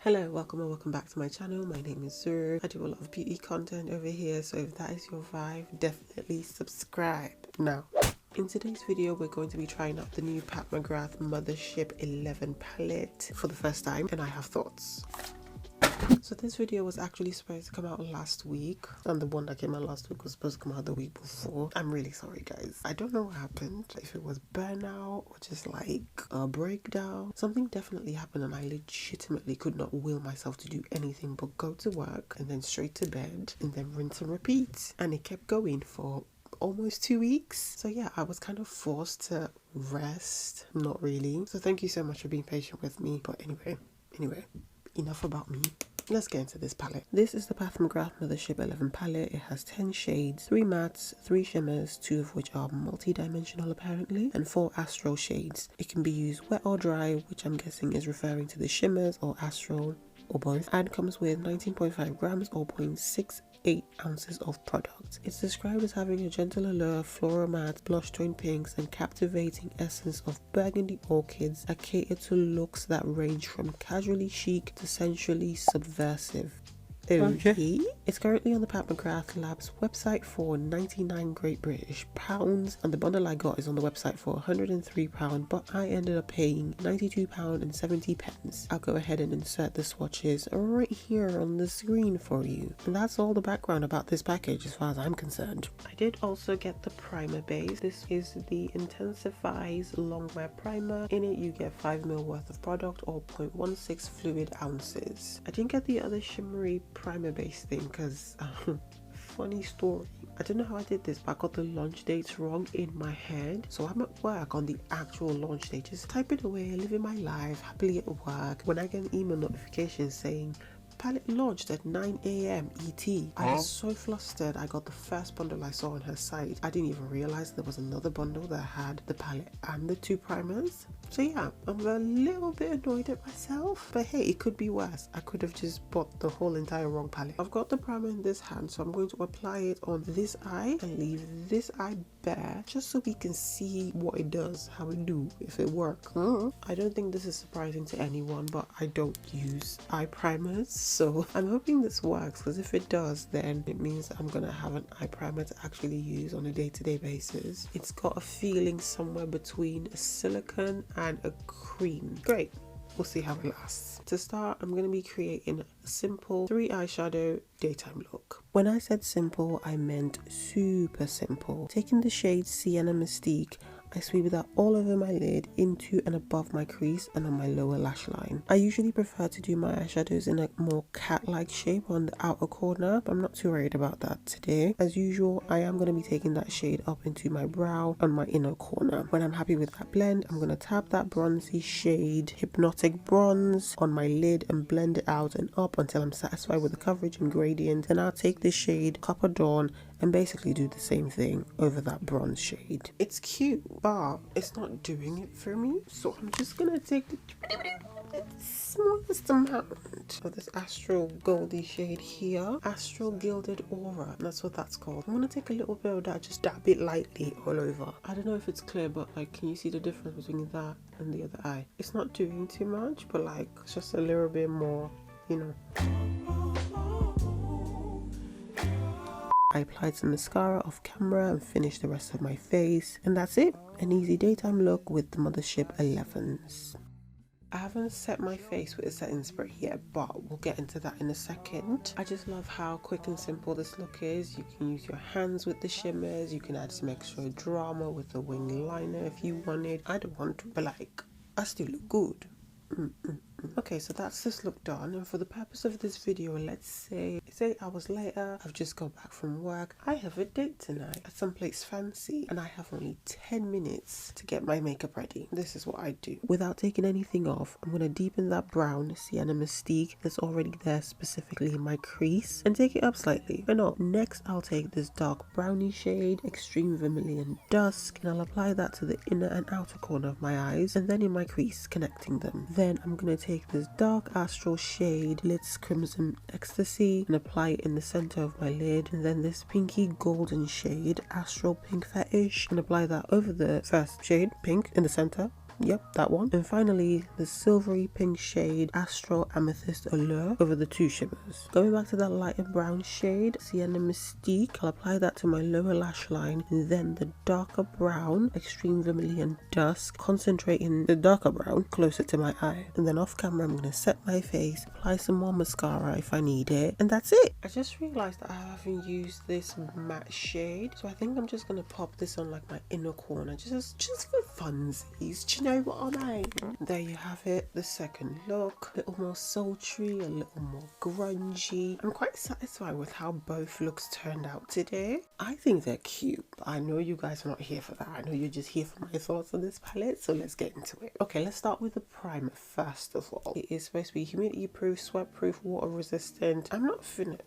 Hello, welcome and welcome back to my channel. My name is Zuru. I do a lot of beauty content over here, so if that is your vibe, definitely subscribe. Now, in today's video, we're going to be trying out the new MCGRATH Mothership 11 palette for the first time, and I have thoughts. So this video was actually supposed to come out last week, and the one that came out last week was supposed to come out the week before. I'm really sorry, guys. I don't know what happened, if it was burnout or just like a breakdown. Something definitely happened, and I legitimately could not will myself to do anything but go to work and then straight to bed and then rinse and repeat. And it kept going for almost 2 weeks. So yeah, I was kind of forced to rest. Not really. So thank you so much for being patient with me. But anyway, enough about me. Let's get into this palette. This is the MCGRATH Mothership 11 palette. It has 10 shades, 3 mattes, 3 shimmers, 2 of which are multi-dimensional apparently, and 4 astral shades. It can be used wet or dry, which I'm guessing is referring to the shimmers or astral or both, and comes with 19.5 grams or 0.68 ounces of product. It's described as having a gentle allure, floral matte, blush toned pinks, and captivating essence of burgundy orchids that cater to looks that range from casually chic to sensually subversive. Okay. It's currently on the MCGRATH Labs website for 99 Great British pounds, and the bundle I got is on the website for £103, but I ended up paying £92.70. I'll go ahead and insert the swatches right here on the screen for you. And that's all the background about this package as far as I'm concerned. I did also get the primer base. This is the Intensifies Longwear Primer. In it you get 5ml worth of product or 0.16 fluid ounces. I didn't get the other shimmery primer base thing because funny story, I don't know how I did this, but I got the launch dates wrong in my head. So I'm at work on the actual launch date, just typing away, living my life happily at work, when I get an email notification saying palette launched at 9 AM ET. I was so flustered. I got the first bundle I saw on her site. I didn't even realize there was another bundle that had the palette and the 2 primers. So yeah, I'm a little bit annoyed at myself, but hey, it could be worse. I could have just bought the whole entire wrong palette. I've got the primer in this hand, so I'm going to apply it on this eye and leave this eye bare, just so we can see what it does, how it do, if it works. I don't think this is surprising to anyone, but I don't use eye primers, so I'm hoping this works, because if it does, then it means that I'm gonna have an eye primer to actually use on a day-to-day basis. It's got a feeling somewhere between a silicone and a cream. Great. We'll see how it lasts. To start, I'm going to be creating a simple 3 eyeshadow daytime look. When I said simple, I meant super simple. Taking the shade Sienna Mystique, I sweep that all over my lid, into and above my crease and on my lower lash line. I usually prefer to do my eyeshadows in a more cat-like shape on the outer corner, but I'm not too worried about that today. As usual, I am going to be taking that shade up into my brow on my inner corner. When I'm happy with that blend, I'm going to tap that bronzy shade Hypnotic Bronze on my lid and blend it out and up until I'm satisfied with the coverage and gradient. Then I'll take this shade Copper Dawn and basically do the same thing over that bronze shade. It's cute, but it's not doing it for me, so I'm just gonna take the smallest amount of this Astral Goldie shade here, Astral Gilded Aura, that's what that's called. I'm gonna take a little bit of that, just dab it lightly all over. I don't know if it's clear, but like, can you see the difference between that and the other eye? It's not doing too much, but like, it's just a little bit more, you know. I applied some mascara off camera and finished the rest of my face, and that's it. An easy daytime look with the Mothership 11s. I haven't set my face with a setting spray yet, but we'll get into that in a second. I just love how quick and simple this look is. You can use your hands with the shimmers, you can add some extra drama with the wing liner if you wanted. I don't want to, but like, I still look good. Okay, so that's this look done, and for the purpose of this video, let's say it's 8 hours later, I've just got back from work, I have a date tonight at some place fancy, and I have only 10 minutes to get my makeup ready. This is what I do. Without taking anything off, I'm going to deepen that brown Sienna Mystique that's already there specifically in my crease and take it up slightly. Why not? Next, I'll take this dark brownie shade, Extreme Vermilion Dusk, and I'll apply that to the inner and outer corner of my eyes, and then in my crease, connecting them. Then I'm going to take this dark astral shade Glitz Crimson Ecstasy and apply it in the center of my lid, and then this pinky golden shade Astral Pink Fetish and apply that over the first shade, pink, in the center, Yep, that one. And finally, the silvery pink shade Astral Amethyst Allure over the two shimmers. Going back to that lighter brown shade, Sienna Mystique, I'll apply that to my lower lash line, and then the darker brown Extreme Vermilion Dusk, concentrating the darker brown closer to my eye. And then off camera, I'm going to set my face, apply some more mascara if I need it, and that's it. I just realized that I haven't used this matte shade, so I think I'm just going to pop this on like my inner corner, just for funsies. Do you know what I mean? There you have it, the second look. A little more sultry, a little more grungy. I'm quite satisfied with how both looks turned out today. I think they're cute, but I know you guys are not here for that. I know you're just here for my thoughts on this palette, so let's get into it. Okay, let's start with the primer first of all. It is supposed to be humidity proof, sweat proof, water resistant. I'm not finna.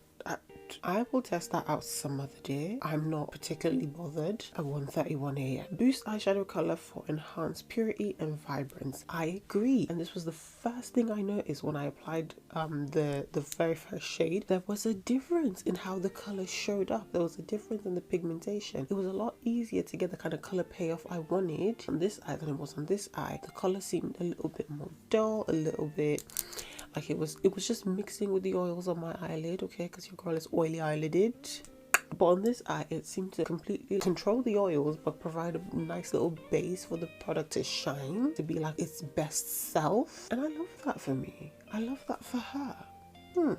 I will test that out some other day. I'm not particularly bothered at 1:31 a.m. Boost eyeshadow color for enhanced purity and vibrance. I agree. And this was the first thing I noticed when I applied the very first shade. There was a difference in how the color showed up. There was a difference in the pigmentation. It was a lot easier to get the kind of color payoff I wanted on this eye than it was on this eye. The color seemed a little bit more dull, a little bit like it was just mixing with the oils on my eyelid, okay, because your girl is oily eyelided. But on this eye, it seemed to completely control the oils but provide a nice little base for the product to shine, to be like its best self. And I love that for me. I love that for her.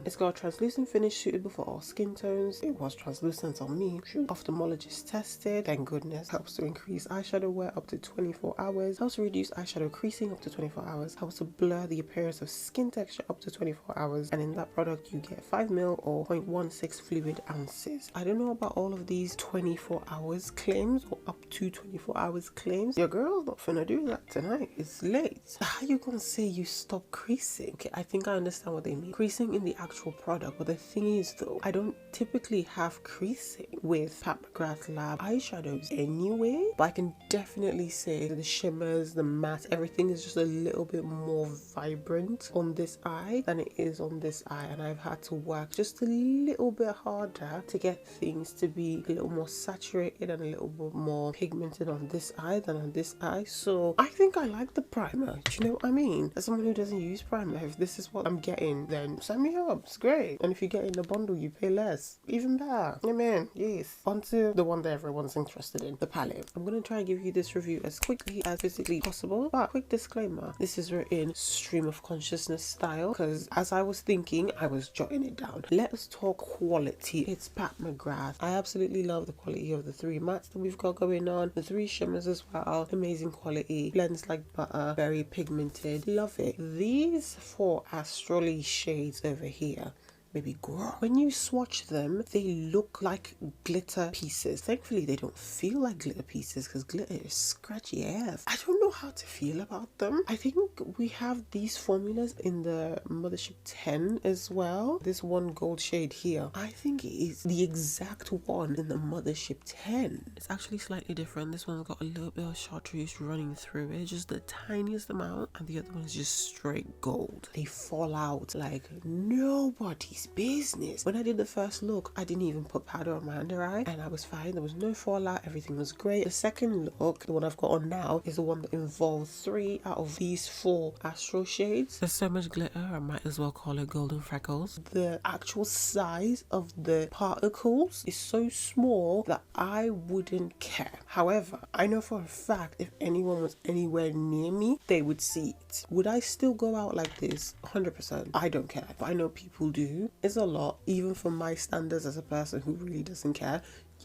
It's got a translucent finish suitable for all skin tones. It was translucent on me. Ophthalmologist tested. Thank goodness. Helps to increase eyeshadow wear up to 24 hours. Helps to reduce eyeshadow creasing up to 24 hours. Helps to blur the appearance of skin texture up to 24 hours. And in that product, you get 5 ml or 0.16 fluid ounces. I don't know about all of these 24 hours claims or up to 24 hours claims. Your girl's not finna do that tonight. It's late. How you gonna say you stop creasing? Okay, I think I understand what they mean. Creasing in the actual product, but the thing is though, I don't typically have creasing with Pat McGrath Lab eyeshadows anyway, but I can definitely say that the shimmers, the matte, everything is just a little bit more vibrant on this eye than it is on this eye, and I've had to work just a little bit harder to get things to be a little more saturated and a little bit more pigmented on this eye than on this eye. So I think I like the primer. Do you know what I mean? As someone who doesn't use primer, if this is what I'm getting, then sign me up. It's great. And if you get in the bundle, you pay less. Even better. Yeah, man. Yes. On to the one that everyone's interested in, the palette. I'm going to try and give you this review as quickly as physically possible. But quick disclaimer, this is written stream of consciousness style, because as I was thinking, I was jotting it down. Let us talk quality. It's Pat McGrath. I absolutely love the quality of the 3 mattes that we've got going on. The 3 shimmers as well. Amazing quality. Blends like butter. Very pigmented. Love it. These 4 astrally shades over here, maybe grow. When you swatch them, they look like glitter pieces. Thankfully, they don't feel like glitter pieces because glitter is scratchy AF. I don't know how to feel about them. I think we have these formulas in the Mothership 10 as well. This one gold shade here, I think it is the exact one in the Mothership 10. It's actually slightly different. This one's got a little bit of chartreuse running through it, just the tiniest amount, and the other one is just straight gold. They fall out like nobody's business. When I did the first look, I didn't even put powder on my under eye and I was fine. There was no fallout. Everything was great. The second look, the one I've got on now, is the one that involves 3 out of these 4 astral shades. There's so much glitter, I might as well call it golden freckles. The actual size of the particles is so small that I wouldn't care. However, I know for a fact if anyone was anywhere near me, they would see it. Would I still go out like this? 100%. I don't care, but I know people do. It's a lot, even for my standards as a person who really doesn't care.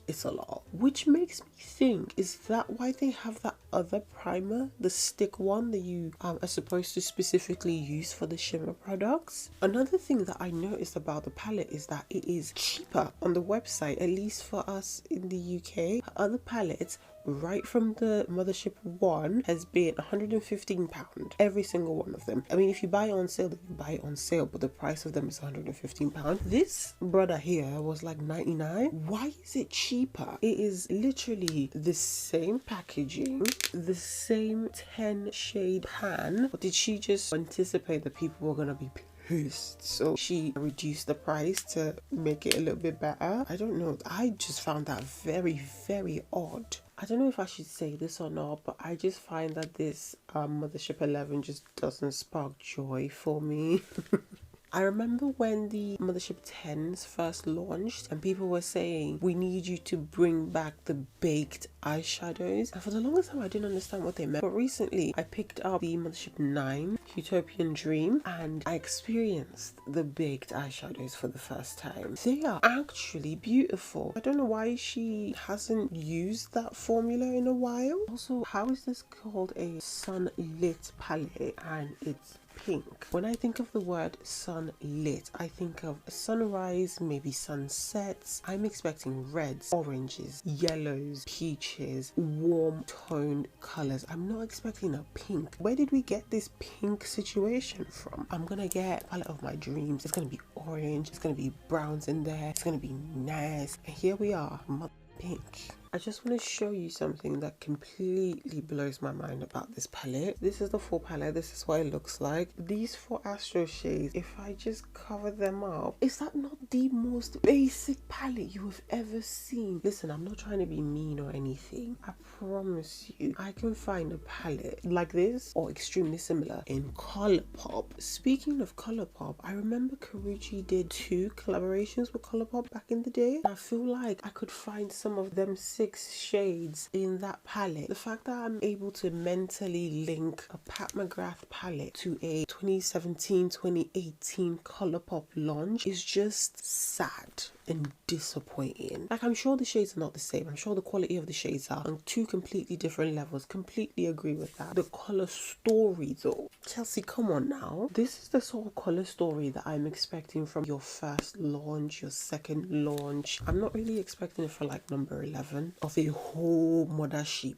It's a lot, which makes me think, is that why they have that other primer, the stick one that you are supposed to specifically use for the shimmer products? Another thing that I noticed about the palette is that it is cheaper on the website, at least for us in the UK. Other palettes right from the Mothership 1 has been £115, every single one of them. I mean, if you buy it on sale, then you buy it on sale, but the price of them is £115. This brother here was like 99. Why is it cheaper? It is literally the same packaging, the same 10 shade pan, but did she just anticipate that people were gonna be pissed, so she reduced the price to make it a little bit better? I don't know. I just found that very, very odd. I don't know if I should say this or not, but I just find that this Mothership 11 just doesn't spark joy for me. I remember when the Mothership 10s first launched and people were saying, we need you to bring back the baked eyeshadows. And for the longest time, I didn't understand what they meant. But recently, I picked up the Mothership 9 Utopian Dream and I experienced the baked eyeshadows for the first time. They are actually beautiful. I don't know why she hasn't used that formula in a while. Also, how is this called a sunlit palette and it's pink? When I think of the word sunlit, I think of sunrise, maybe sunsets. I'm expecting reds, oranges, yellows, peaches, warm toned colors. I'm not expecting a pink. Where did we get this pink situation from? I'm gonna get palette of my dreams. It's gonna be orange, it's gonna be browns in there, it's gonna be nice, and here we are, pink. I just want to show you something that completely blows my mind about this palette. This is the full palette. This is what it looks like. These 4 Astro shades, if I just cover them up, is that not the most basic palette you have ever seen? Listen, I'm not trying to be mean or anything. I promise you, I can find a palette like this or extremely similar in ColourPop. Speaking of ColourPop, I remember Karuchi did 2 collaborations with ColourPop back in the day. I feel like I could find some of them 6 shades in that palette. The fact that I'm able to mentally link a Pat McGrath palette to a 2017-2018 ColourPop launch is just sad and disappointing. Like, I'm sure the shades are not the same. I'm sure the quality of the shades are on 2 completely different levels. Completely agree with that. The color story though, Chelsea, come on now. This is the sort of color story that I'm expecting from your first launch, your second launch. I'm not really expecting it for like number 11 of a whole mothership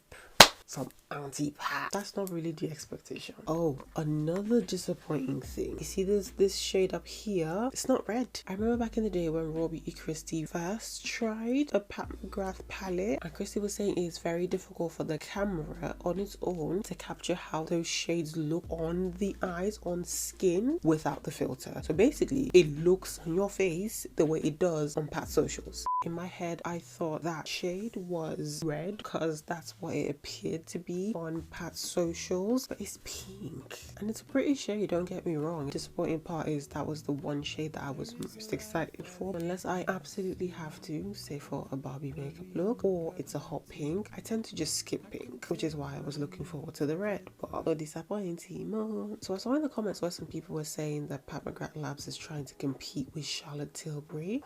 from Auntie Pat. That's not really the expectation. Oh, another disappointing thing. You see this shade up here? It's not red. I remember back in the day when Robbie E. Christie first tried a Pat McGrath palette, and Christie was saying it's very difficult for the camera on its own to capture how those shades look on the eyes, on skin, without the filter. So basically, it looks on your face the way it does on Pat socials. In my head, I thought that shade was red because that's what it appeared to be on Pat's socials, but it's pink and it's a pretty shade, don't get me wrong. The disappointing part is that was the one shade that I was most excited for. Unless I absolutely have to, say for a Barbie makeup look or it's a hot pink, I tend to just skip pink, which is why I was looking forward to the red, but so disappointing. So I saw in the comments where some people were saying that Pat McGrath Labs is trying to compete with Charlotte Tilbury.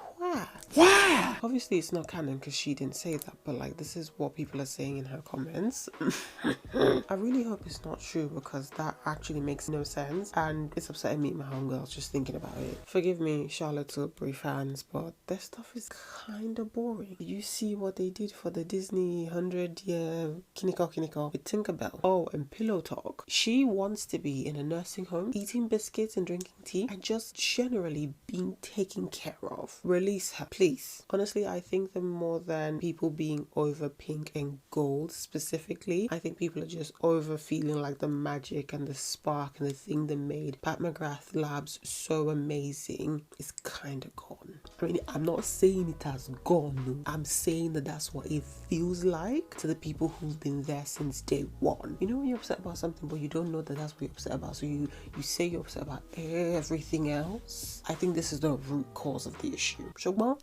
Why? Obviously it's not canon because she didn't say that, but like, this is what people are saying in her comments. I really hope it's not true because that actually makes no sense and it's upsetting me and my homegirls just thinking about it. Forgive me, Charlotte Tilbury fans, but their stuff is kind of boring. You see what they did for the Disney 100-year Kiniko with Tinkerbell. Oh, and Pillow Talk. She wants to be in a nursing home, eating biscuits and drinking tea and just generally being taken care of. Release her, please. Honestly, I think that more than people being over pink and gold specifically, I think people are just over feeling like the magic and the spark and the thing that made Pat McGrath Labs so amazing is kind of gone. I mean, I'm not saying it has gone. I'm saying that that's what it feels like to the people who've been there since day one. You know when you're upset about something but you don't know that that's what you're upset about, so you say you're upset about everything else. I think this is the root cause of the issue. Shogma?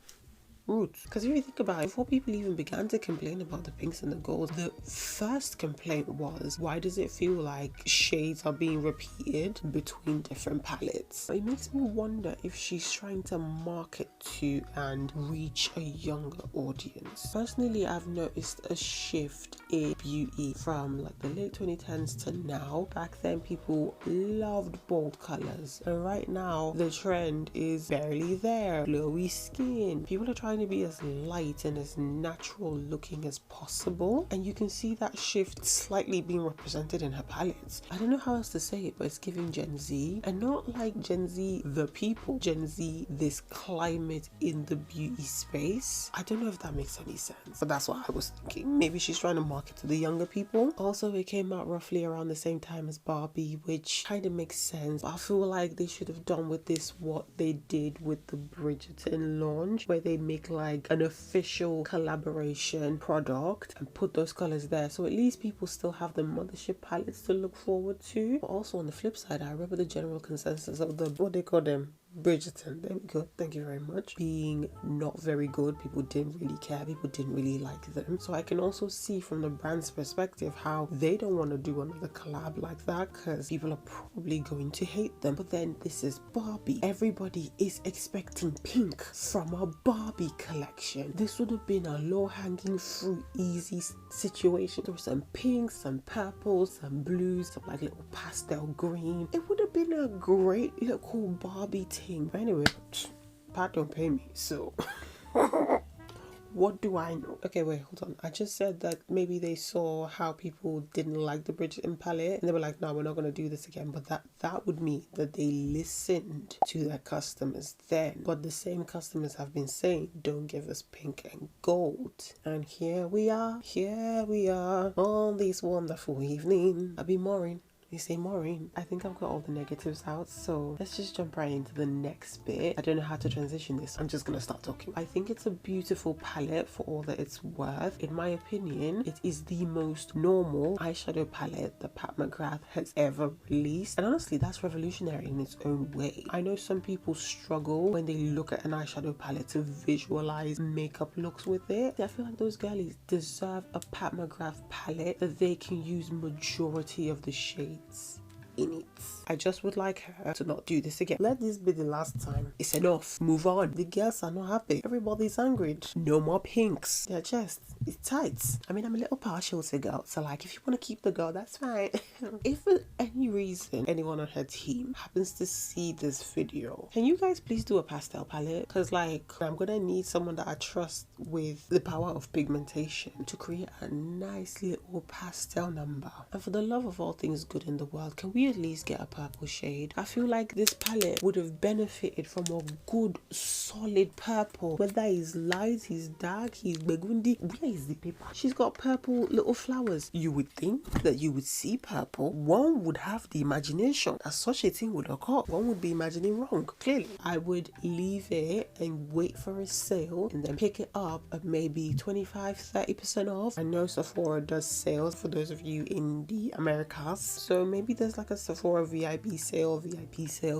Roots. Because if you think about it, before people even began to complain about the pinks and the golds, the first complaint was, why does it feel like shades are being repeated between different palettes? It makes me wonder if she's trying to market to and reach a younger audience. Personally, I've noticed a shift in beauty from like the late 2010s to now. Back then, people loved bold colors, and right now the trend is barely there. Glowy skin. People are trying to be as light and as natural looking as possible, and you can see that shift slightly being represented in her palettes. I don't know how else to say it, but it's giving Gen Z, and not like Gen Z the people, Gen Z this climate in the beauty space. I don't know if that makes any sense, but that's what I was thinking. Maybe she's trying to market to the younger people. Also, it came out roughly around the same time as Barbie, which kind of makes sense. I feel like they should have done with this what they did with the Bridgerton launch, where they make make like an official collaboration product and put those colors there, so at least people still have the Mothership palettes to look forward to. But also on the flip side, I remember the general consensus of the, what they call them, BRIGERTON, there we go, thank you very much, being not very good. People didn't really care, people didn't really like them. So I can also see from the brand's perspective how they don't want to do another collab like that, because people are probably going to hate them. But then this is Barbie, everybody is expecting pink from a Barbie collection. This would have been a low-hanging fruit, easy situation. There were some pinks, some purples, some blues, some like little pastel green. It would have been a great little Barbie thing. But anyway, Pat don't pay me, so what do I know? Okay, wait, hold on. I just said that maybe they saw how people didn't like the BRIGERTON palette and they were like, no, we're not going to do this again. But that would mean that they listened to their customers then. But the same customers have been saying, don't give us pink and gold. And here we are on this wonderful evening. I'll be Maureen. You say Maureen. I think I've got all the negatives out, so let's just jump right into the next bit. I don't know how to transition this. I'm just gonna start talking. I think it's a beautiful palette for all that it's worth. In my opinion, it is the most normal eyeshadow palette that Pat McGrath has ever released, and honestly that's revolutionary in its own way. I know some people struggle when they look at an eyeshadow palette to visualize makeup looks with it. I feel like those girlies deserve a Pat McGrath palette that they can use majority of the shades in it. I just would like her to not do this again. Let this be the last time. It's enough. Move on. The girls are not happy. Everybody's angry. No more pinks. Their chest is tight. I mean, I'm a little partial to girls, so like if you want to keep the girl, that's fine. If for any reason anyone on her team happens to see this video, can you guys please do a pastel palette? Because like I'm gonna need someone that I trust with the power of pigmentation to create a nice little pastel number. And for the love of all things good in the world, can we at least get a purple shade? I feel like this palette would have benefited from a good solid purple, whether he's light, he's dark, he's burgundy. Where is the paper? She's got purple little flowers. You would think that you would see purple. One would have the imagination that such a thing would occur. One would be imagining wrong. Clearly, I would leave it and wait for a sale and then pick it up at maybe 25-30% off. I know Sephora does sales for those of you in the Americas, so maybe there's like a Sephora VIP sale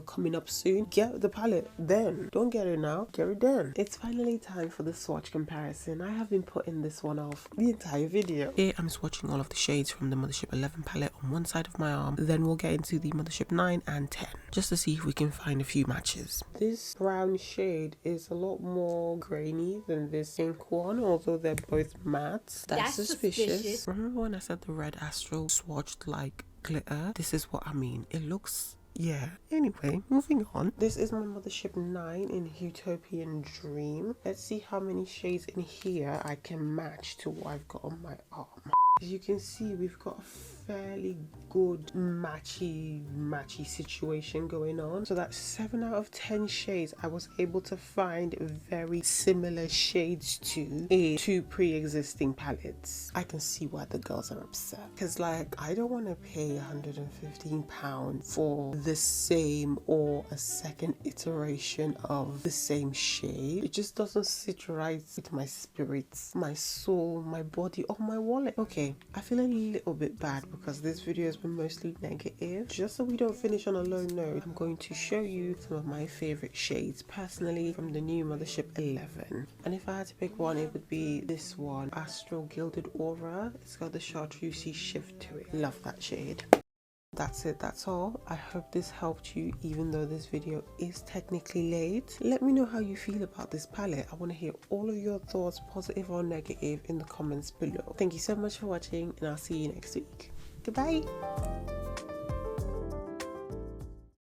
coming up soon. Get the palette then. Don't get it now, get it then. It's finally time for the swatch comparison. I have been putting this one off the entire video. Here I'm swatching all of the shades from the Mothership 11 palette on one side of my arm, then we'll get into the Mothership 9 and 10 just to see if we can find a few matches. This brown shade is a lot more grainy than this pink one, although they're both matte. That's suspicious. Remember when I said the red Astro swatched like glitter? This is what I mean. It looks, yeah. Anyway, moving on. This is my Mothership 9 in Utopian Dream. Let's see how many shades in here I can match to what I've got on my arm. As you can see, we've got a fairly good matchy situation going on. So that's 7 out of 10 shades I was able to find very similar shades to in 2 pre-existing palettes. I can see why the girls are upset, because like I don't want to pay £115 for the same or a second iteration of the same shade. It just doesn't sit right with my spirits, my soul, my body, or my wallet. Okay, I feel a little bit bad because this video has been mostly negative. Just so we don't finish on a low note, I'm going to show you some of my favorite shades personally from the new Mothership 11. And if I had to pick one, it would be this one, Astral Gilded Aura. It's got the chartreusey shift to it. Love that shade. That's it, that's all. I hope this helped you, even though this video is technically late. Let me know how you feel about this palette. I want to hear all of your thoughts, positive or negative, in the comments below. Thank you so much for watching, and I'll see you next week. Goodbye.